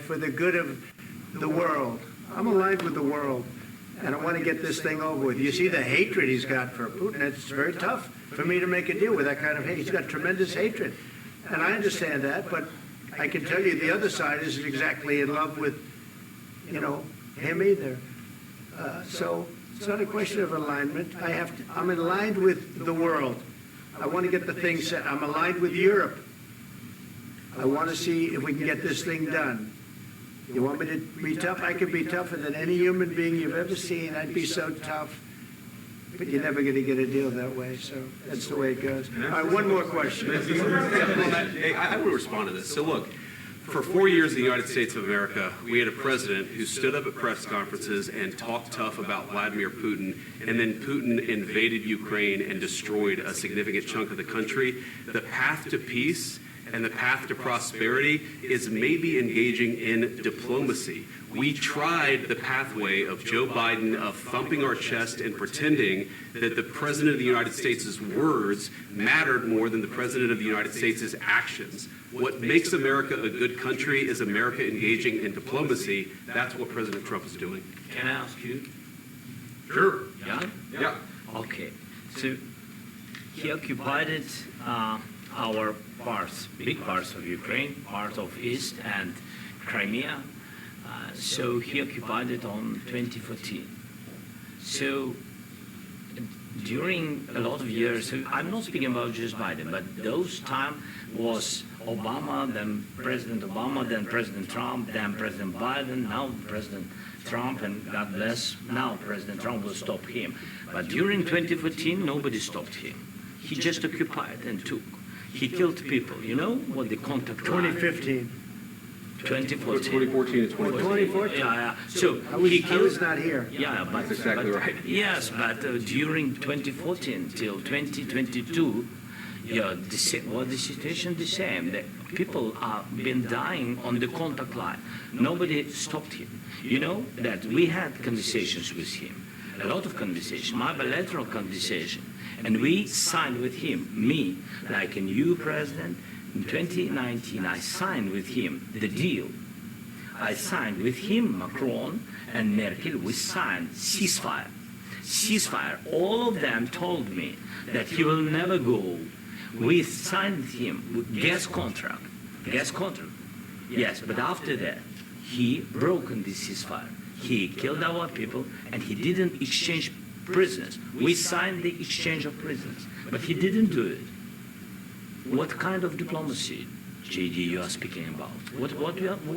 for the good of the world. I'm aligned with the world, and I want to get this thing over with. You see the hatred he's got for Putin. It's very tough for me to make a deal with that kind of hate. He's got tremendous hatred, and I understand that, but I can tell you the other side isn't exactly in love with, him either. So it's not a question of alignment. I'm aligned with the world. I want to get the thing set. I'm aligned with Europe. I want to see if we can get this thing done. You want me to be tough? I could be tougher than any human being you've ever seen. I'd be so tough. But you're never going to get a deal that way, so that's the way it goes. All right, one more question. I would respond to this. So look, for 4 years in the United States of America, we had a president who stood up at press conferences and talked tough about Vladimir Putin, and then Putin invaded Ukraine and destroyed a significant chunk of the country. The path to peace and the path to prosperity is maybe engaging in diplomacy. We tried the pathway of Joe Biden of thumping our chest and pretending that the President of the United States' words mattered more than the President of the United States' actions. What makes America a good country is America engaging in diplomacy. That's what President Trump is doing. Can I ask you? Sure. Yeah? Yeah. Okay. So he occupied our parts, big parts of Ukraine, part of East and Crimea. So he occupied it on 2014. So during a lot of years, so I'm not speaking about just Biden, but those time was Obama, then President Obama, then President Trump, then President Biden, now President Trump, and God bless, now President Trump will stop him. But during 2014, nobody stopped him. He just occupied and took. He killed people. You know what the contact 2015. 2014. 2014 and 2014. Yeah. So I he was not here. Yeah, but That's exactly right. Yes, but during 2014 till 2022, the situation the same. The people have been dying on the contact line. Nobody stopped him. You know that we had conversations with him, a lot of conversations, my bilateral conversation, and we signed with him, me, like a new president. In 2019, I signed with him the deal. I signed with him, Macron and Merkel, we signed ceasefire. Ceasefire. All of them told me that he will never go. We signed with him with gas contract. Gas contract. Yes, but after that, he broken the ceasefire. He killed our people, and he didn't exchange prisoners. We signed the exchange of prisoners, but he didn't do it. What kind of diplomacy, JD, you are speaking about? What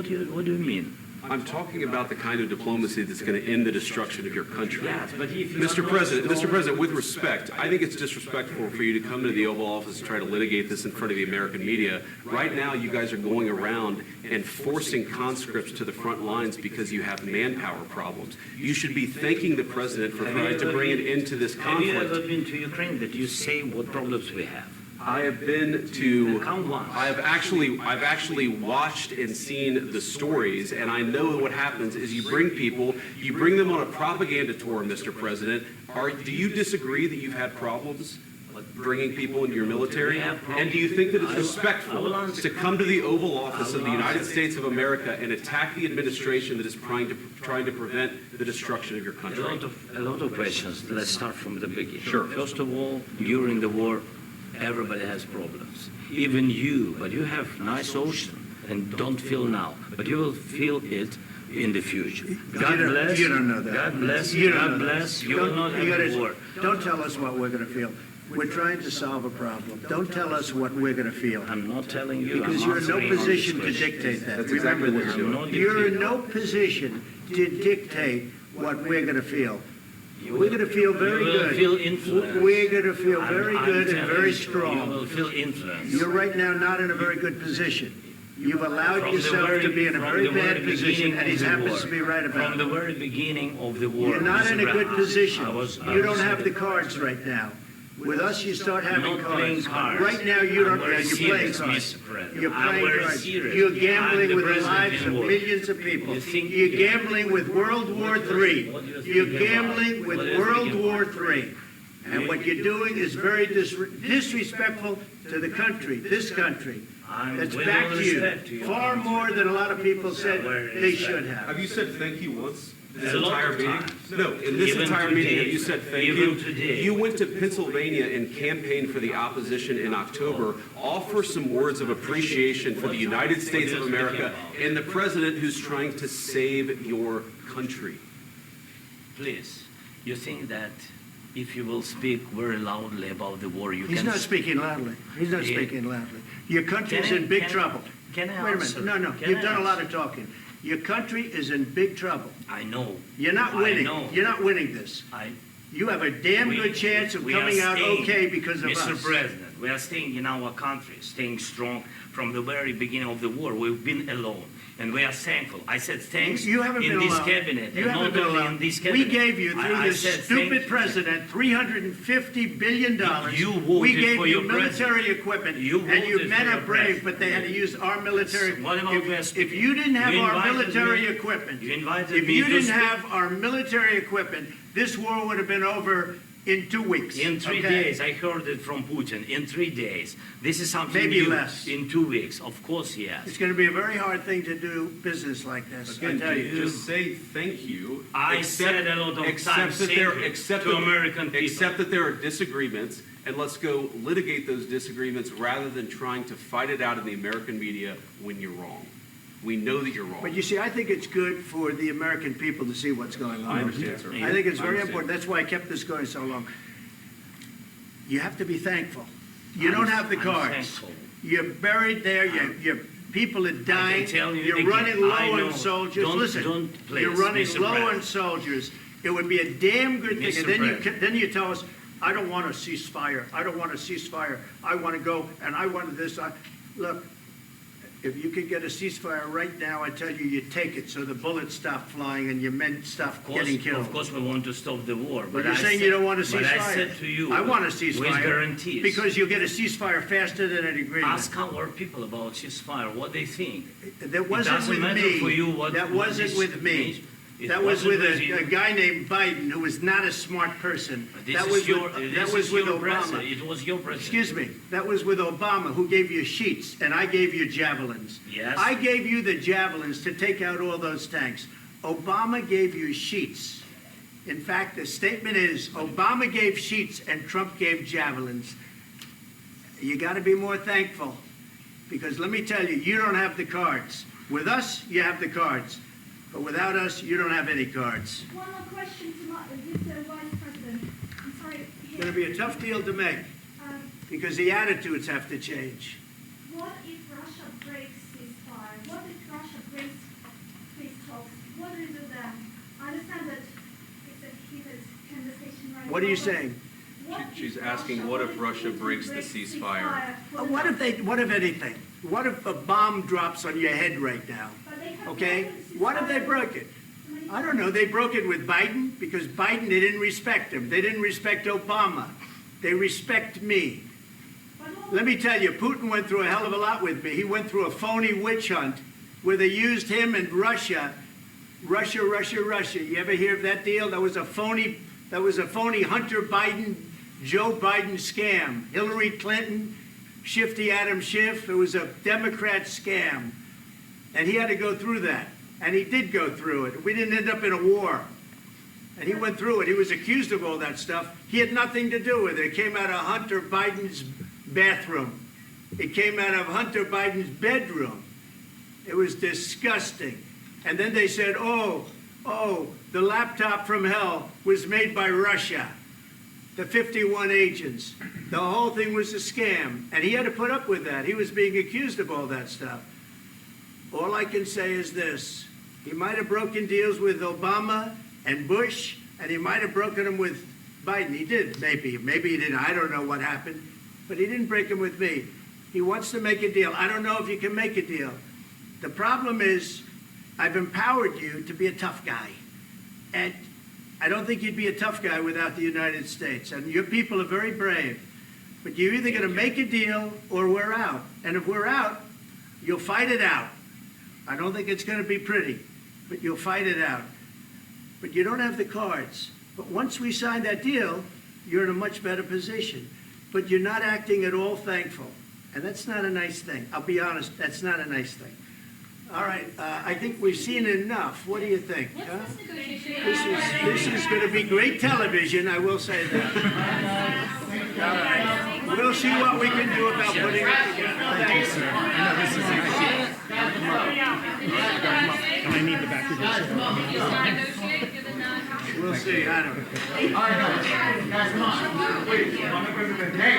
do you mean? I'm talking about the kind of diplomacy that's going to end the destruction of your country. Yes, but if you Mr. President, with respect, I think it's disrespectful for you to come to the Oval Office and try to litigate this in front of the American media. Right now, you guys are going around and forcing conscripts to the front lines because you have manpower problems. You should be thanking the President for trying to bring an end to this conflict. Have you ever been to Ukraine that you say what problems we have? I have been to. Count once. I've actually watched and seen the stories, and I know what happens is you bring them on a propaganda tour, Mr. President. Do you disagree that you've had problems bringing people into your military? And do you think that it's respectful to come to the Oval Office of the United States of America and attack the administration that is trying to prevent the destruction of your country? A lot of questions. Let's start from the beginning. Sure. First of all, during the war, everybody has problems. Even you, but you have nice ocean and don't feel now, but you will feel it in the future. God bless. You don't know that. God bless. You don't God know bless. that. You will not have a war. Don't tell us what we're going to feel. We're trying to solve a problem. Don't tell us what we're going to feel. I'm not telling you. Because I'm you're in no answering on position this to question. dictate that. That's Remember exactly what this. you're doing. You're in no position to dictate what we're going to feel. We're going to feel very You will good. feel influenced. We're going to feel very I'm good and telling very you, strong. You will feel influenced. You're right now not in a very good position. You've allowed From the yourself very- to be in a from very the bad very position, beginning and he of the happens war. to be right about From it. the very beginning of the war. You're not in a Mr. good Brown, position. I You was don't have the cards right now. With us, you start having I'm not playing cards. cards. Right now, you don't. I'm very You're playing serious, cards. Mr. President. You're I'm playing very cards. serious. You're I'm gambling the with the president lives in of war. millions of people. You think- You're gambling with World War III. What do you think You're about- gambling with what do you World think War about- III. And what you're doing is very disrespectful to the country, this country. That's with back all to you, respect to your far country. more than a lot of people said they should Have have. you said thank you once? This A lot entire of meeting? times. No, in this Even entire today. meeting, have you said thank Even you? today. You went to Pennsylvania and campaigned for the opposition in October. Offer some words of appreciation for the United States of America and the president who's trying to save your country. Please, you think that if you will speak very loudly about the war, you He's can... not speaking loudly. He's not Yeah. speaking loudly. Your country's Can I- in big can I- trouble. can I Wait a answer? minute. No, Can you've I done a lot answer? of talking. Your country is in big trouble. I know. You're not I winning. know. You're not winning this. I, You have a damn we- good chance of we are coming out staying, okay because of Mr. us. President, we are staying in our country, staying strong from the very beginning of the war. We've been alone, and we are thankful. I said thanks You haven't in been this alone. cabinet, You and haven't not been only alone. in this We cabinet. gave you, through I this said stupid thank- president, $350 billion. You We voted gave for you your military president. equipment, You and you voted men for are your brave, president. but they had to use our military. So what about West If Virginia? you didn't have You our invited military me- equipment, you invited if me you to didn't speak. have our military equipment, this war would have been over in 2 weeks. In 3 okay? days, I heard it from Putin. In 3 days, this is something Maybe new. less. In 2 weeks, of course, yes. It's going to be a very hard thing to do business like this. I Again, tell you. just say thank you. I said a lot of times thank you to American people. Accept that there are disagreements, and let's go litigate those disagreements rather than trying to fight it out in the American media when you're wrong. We know that you're wrong. But you see, I think it's good for the American people to see what's going on. I understand, sir. I think it's I very understand. important. That's why I kept this going so long. You have to be thankful. You don't have the I'm cards. thankful. You're buried there. Your people are dying. tell you You're again, running low I know. on soldiers. Don't- Listen, don't, please, you're running Mr. low on President. soldiers. It would be a damn good thing. Mr. And then President. then you tell us, I don't want a ceasefire. I don't want a ceasefire. I want to go and I want this. Look, if you could get a ceasefire right now, I tell you, you take it so the bullets stop flying and your men stop getting killed. Of course, we want to stop the war. But you're saying you don't want a ceasefire. But I said to you, I want a with ceasefire. guarantees. Because you'll get a ceasefire faster than an agreement. Ask our people about ceasefire, what they think. That wasn't doesn't with matter me. for you what- That what wasn't this with me. means. It That was with wasn't with a you. guy named Biden, who was not a smart person. This That is was your, with, this that was is with your Obama. president. It was your president. Excuse me. That was with Obama, who gave you sheets, and I gave you javelins. Yes. I gave you the javelins to take out all those tanks. Obama gave you sheets. In fact, the statement is Obama gave sheets and Trump gave javelins. You got to be more thankful, because let me tell you, you don't have the cards. With us, you have the cards. But without us, you don't have any cards. One more question to Mr. Vice President. I'm sorry. It's going to be a tough deal to make, because the attitudes have to change. What if Russia breaks ceasefire? What if Russia breaks peace talks? What do we do then? I understand that it's a heated conversation right now. What are you but saying? what She's if asking, what if Russia Putin breaks the ceasefire? for the What if night? what if anything? What if a bomb drops on your head right now? But they have Okay? broken What if they ceasefire broke it? many I don't know. They broke it with Biden because Biden, they didn't respect him. They didn't respect Obama. They respect me. But what Let me tell you, Putin went through a hell of a lot with me. He went through a phony witch hunt where they used him and Russia. Russia. You ever hear of that deal? That was a phony Hunter Biden, Joe Biden scam. Hillary Clinton, Shifty Adam Schiff. It was a Democrat scam. And he had to go through that. And he did go through it. We didn't end up in a war. And he went through it. He was accused of all that stuff. He had nothing to do with it. It came out of Hunter Biden's bathroom. It came out of Hunter Biden's bedroom. It was disgusting. And then they said, oh, the laptop from hell was made by Russia. The 51 agents. The whole thing was a scam. And he had to put up with that. He was being accused of all that stuff. All I can say is this. He might have broken deals with Obama and Bush, and he might have broken them with Biden. He did, maybe. Maybe he didn't. I don't know what happened. But he didn't break them with me. He wants to make a deal. I don't know if you can make a deal. The problem is I've empowered you to be a tough guy. And I don't think you'd be a tough guy without the United States. And your people are very brave. But you're either going to make a deal or we're out. And if we're out, you'll fight it out. I don't think it's going to be pretty, but you'll fight it out. But you don't have the cards. But once we sign that deal, you're in a much better position. But you're not acting at all thankful. And that's not a nice thing. I'll be honest, that's not a nice thing. All right, I think we've seen enough. What do you think? Huh? This is going to be great television, I will say that. All right. We'll see what we can do about putting it together. Thank you, sir. I know this is I need the back of We'll see, I don't know. Guys, come on. Wait, I'm going to bring the name.